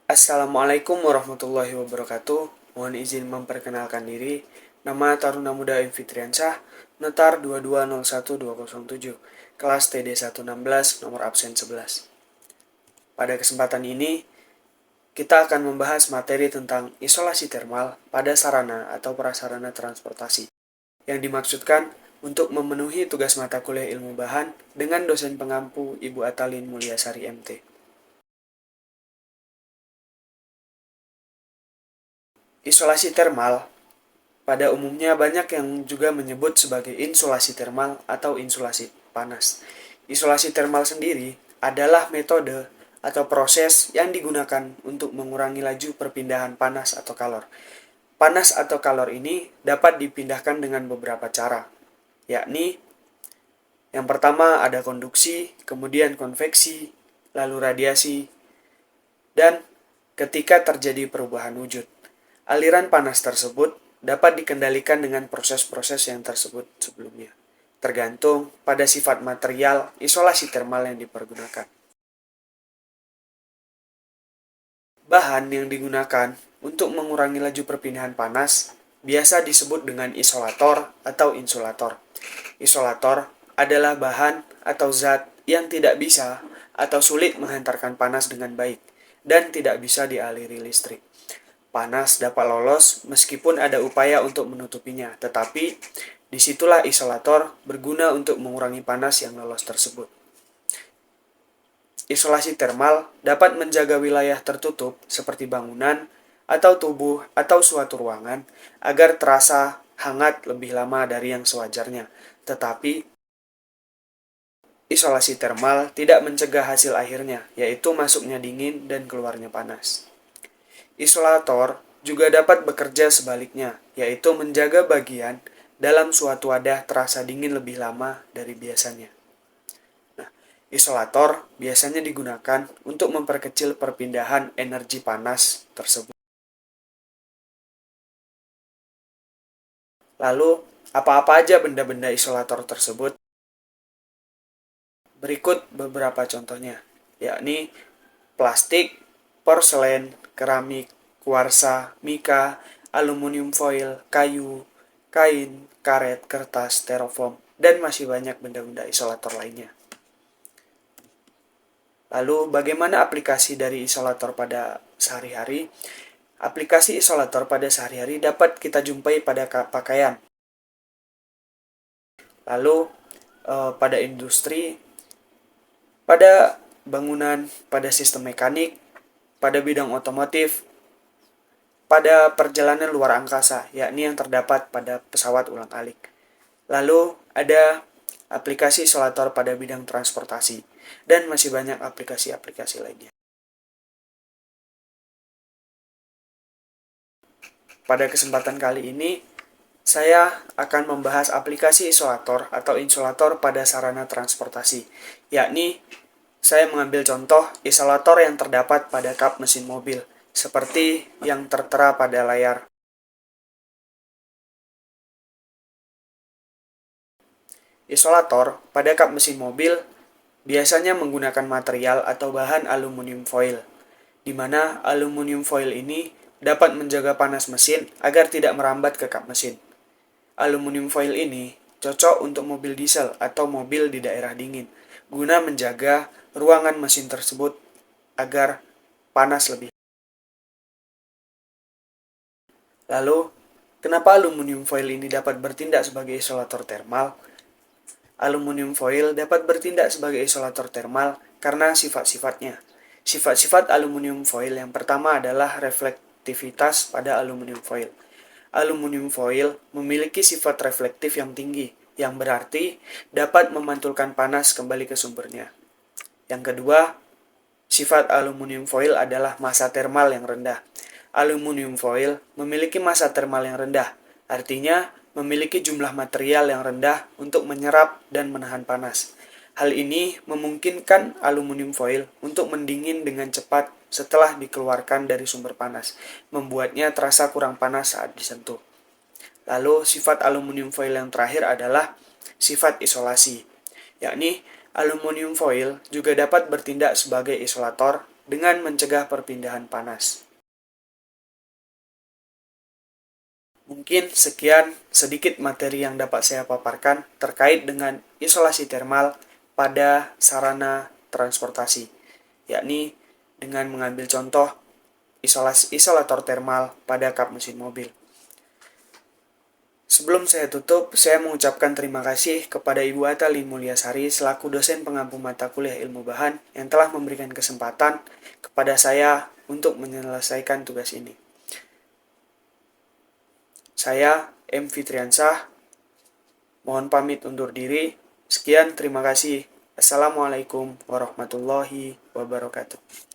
Assalamualaikum warahmatullahi wabarakatuh. Mohon izin memperkenalkan diri. Nama Taruna Muda M. Fitriansyah, Notar 2201207, kelas TD116, nomor absen 11. Pada kesempatan ini, kita akan membahas materi tentang isolasi termal pada sarana atau prasarana transportasi, yang dimaksudkan untuk memenuhi tugas mata kuliah ilmu bahan dengan dosen pengampu Ibu Atalin Mulyasari MT. Isolasi termal pada umumnya banyak yang juga menyebut sebagai insulasi termal atau insulasi panas. Isolasi termal sendiri adalah metode atau proses yang digunakan untuk mengurangi laju perpindahan panas atau kalor. Panas atau kalor ini dapat dipindahkan dengan beberapa cara, yakni yang pertama ada konduksi, kemudian konveksi, lalu radiasi, dan ketika terjadi perubahan wujud. Aliran panas tersebut dapat dikendalikan dengan proses-proses yang tersebut sebelumnya, tergantung pada sifat material isolasi termal yang dipergunakan. Bahan yang digunakan untuk mengurangi laju perpindahan panas biasa disebut dengan isolator atau insulator. Isolator adalah bahan atau zat yang tidak bisa atau sulit menghantarkan panas dengan baik dan tidak bisa dialiri listrik. Panas dapat lolos meskipun ada upaya untuk menutupinya, tetapi disitulah isolator berguna untuk mengurangi panas yang lolos tersebut. Isolasi termal dapat menjaga wilayah tertutup seperti bangunan atau tubuh atau suatu ruangan agar terasa hangat lebih lama dari yang sewajarnya. Tetapi isolasi termal tidak mencegah hasil akhirnya, yaitu masuknya dingin dan keluarnya panas. Isolator juga dapat bekerja sebaliknya, yaitu menjaga bagian dalam suatu wadah terasa dingin lebih lama dari biasanya. Nah, isolator biasanya digunakan untuk memperkecil perpindahan energi panas tersebut. Lalu, apa-apa aja benda-benda isolator tersebut? Berikut beberapa contohnya, yakni plastik, porselen, keramik, kuarsa, mika, aluminium foil, kayu, kain, karet, kertas, styrofoam, dan masih banyak benda-benda isolator lainnya. Lalu, bagaimana aplikasi dari isolator pada sehari-hari? Aplikasi isolator pada sehari-hari dapat kita jumpai pada pakaian. Lalu, pada industri, pada bangunan, pada sistem mekanik, pada bidang otomotif, pada perjalanan luar angkasa, yakni yang terdapat pada pesawat ulang-alik. Lalu ada aplikasi isolator pada bidang transportasi, dan masih banyak aplikasi-aplikasi lainnya. Pada kesempatan kali ini, saya akan membahas aplikasi isolator atau insulator pada sarana transportasi, yakni saya mengambil contoh isolator yang terdapat pada kap mesin mobil, seperti yang tertera pada layar. Isolator pada kap mesin mobil biasanya menggunakan material atau bahan aluminium foil, di mana aluminium foil ini dapat menjaga panas mesin agar tidak merambat ke kap mesin. Aluminium foil ini cocok untuk mobil diesel atau mobil di daerah dingin, guna menjaga ruangan mesin tersebut agar panas lebih. Lalu, kenapa aluminium foil ini dapat bertindak sebagai isolator termal? Aluminium foil dapat bertindak sebagai isolator termal karena sifat-sifatnya. Sifat-sifat aluminium foil yang pertama adalah reflektivitas pada aluminium foil. Aluminium foil memiliki sifat reflektif yang tinggi, yang berarti dapat memantulkan panas kembali ke sumbernya. Yang kedua, sifat aluminium foil adalah massa termal yang rendah. Aluminium foil memiliki massa termal yang rendah, artinya memiliki jumlah material yang rendah untuk menyerap dan menahan panas. Hal ini memungkinkan aluminium foil untuk mendingin dengan cepat setelah dikeluarkan dari sumber panas, membuatnya terasa kurang panas saat disentuh. Lalu, sifat aluminium foil yang terakhir adalah sifat isolasi, yakni aluminium foil juga dapat bertindak sebagai isolator dengan mencegah perpindahan panas. Mungkin sekian sedikit materi yang dapat saya paparkan terkait dengan isolasi termal pada sarana transportasi, yakni dengan mengambil contoh isolator termal pada kap mesin mobil. Sebelum saya tutup, saya mengucapkan terima kasih kepada Ibu Atali Mulyasari selaku dosen pengampu mata kuliah ilmu bahan yang telah memberikan kesempatan kepada saya untuk menyelesaikan tugas ini. Saya, M. Fitriansah, mohon pamit undur diri. Sekian, terima kasih. Assalamualaikum warahmatullahi wabarakatuh.